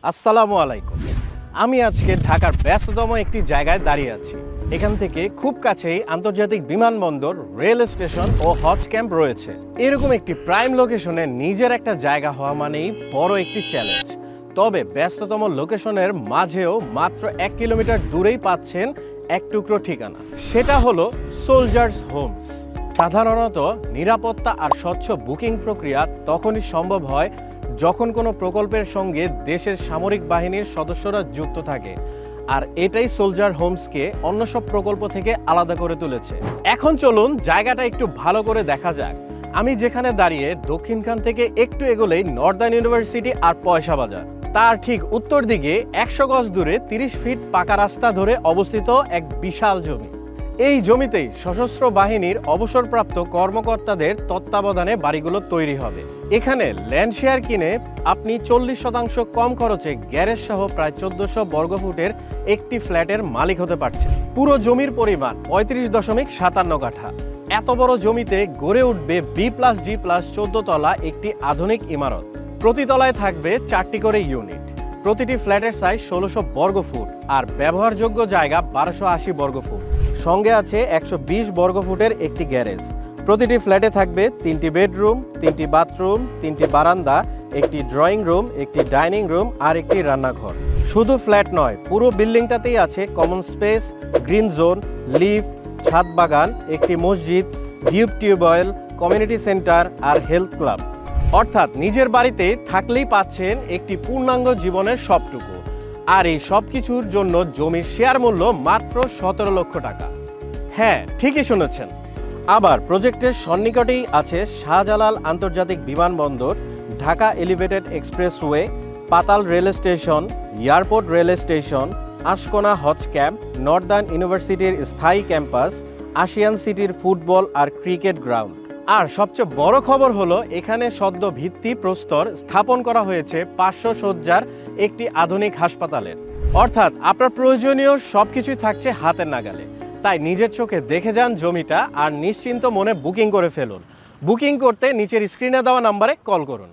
আসসালামু আলাইকুম। আমি আজকে ঢাকার ব্যস্ততম একটি জায়গায় দাঁড়িয়ে আছি। এখান থেকে খুব কাছেই আন্তর্জাতিক বিমানবন্দর, রেল স্টেশন ও হজ ক্যাম্প রয়েছে। এরকম একটি প্রাইম লোকেশনে নিজের একটা জায়গা হওয়া মানেই বড় একটি চ্যালেঞ্জ। তবে ব্যস্ততম লোকেশনের মাঝেও মাত্র 1 কিলোমিটার দূরেই পাচ্ছেন এক টুকরো ঠিকানা। সেটা হলো সোলজার্স হোমস। সাধারণত নিরাপত্তা আর স্বচ্ছ বুকিং প্রক্রিয়া তখনই সম্ভব হয় যখন কোনো প্রকল্পের সঙ্গে দেশের সামরিক বাহিনীর সদস্যরা যুক্ত থাকে, আর এটাই সোলজার হোমসকে অন্য সব প্রকল্প থেকে আলাদা করে তুলেছে। এখন চলুন জায়গাটা একটু ভালো করে দেখা যাক। আমি যেখানে দাঁড়িয়ে দক্ষিণখান থেকে একটু এগোলেই নর্দার্ন ইউনিভার্সিটি আর পয়সা বাজার। তার ঠিক উত্তর দিকে 100 গজ দূরে 30 ফিট পাকা রাস্তা ধরে অবস্থিত এক বিশাল জমি। এই জমিতেই সশস্ত্র বাহিনীর অবসরপ্রাপ্ত কর্মকর্তাদের তত্ত্বাবধানে বাড়িগুলো তৈরি হবে। এখানে ল্যান্ড শেয়ার কিনে আপনি 40% কম খরচে গ্যারেজ সহ প্রায় 1400 বর্গফুটের একটি ফ্ল্যাটের মালিক হতে পারছেন। পুরো জমির পরিমাণ 35.57 কাঠা। এত বড় জমিতে গড়ে উঠবে B+G+14 তলা একটি আধুনিক ইমারত। প্রতি তলায় থাকবে 4টি করে ইউনিট। প্রতিটি ফ্ল্যাটের সাইজ 1600 বর্গফুট আর ব্যবহারযোগ্য জায়গা 1280 বর্গফুট। সঙ্গে আছে 120 বর্গফুটের একটি গ্যারেজ। প্রতিটি ফ্ল্যাটে থাকবে 3টি বেডরুম, 3টি বাথরুম, 3টি বারান্দা, একটি ড্রয়িং রুম, একটি ডাইনিং রুম আর একটি রান্নাঘর। শুধু ফ্ল্যাট নয়, পুরো বিল্ডিংটাতেই আছে common space, green zone, lift, ছাদ বাগান, একটি মসজিদ, ডিউব টিউবওয়েল, কমিউনিটি সেন্টার আর হেলথ ক্লাব। অর্থাৎ নিজের বাড়িতে থাকলেই পাচ্ছেন একটি পূর্ণাঙ্গ জীবনের সবটুকু। আর এই সব কিছুর জন্য জমির শেয়ার মূল্য মাত্র 17 লক্ষ টাকা। হ্যাঁ, ঠিকই শুনেছেন। আবার প্রজেক্টের সন্নিকটেই আছে শাহজালাল আন্তর্জাতিক বিমানবন্দর, ঢাকা এলিভেটেড এক্সপ্রেসওয়ে, পাতাল rail station, airport rail station, Ashkona হজ ক্যাম্প, নর্দার্ন ইউনিভার্সিটির স্থায়ী ক্যাম্পাস, আশিয়ান সিটির ফুটবল আর ক্রিকেট গ্রাউন্ড। আর সবচেয়ে বড় খবর হলো এখানে সদ্য ভিত্তি প্রস্তর স্থাপন করা হয়েছে 500 শয্যার একটি আধুনিক হাসপাতালের। অর্থাৎ আপনার প্রয়োজনীয় সবকিছুই থাকছে হাতের নাগালে। তাই নিজের চোখে দেখে যান জমিটা আর নিশ্চিন্ত মনে বুকিং করে ফেলুন। বুকিং করতে নিচের স্ক্রিনে দেওয়া নাম্বারে কল করুন।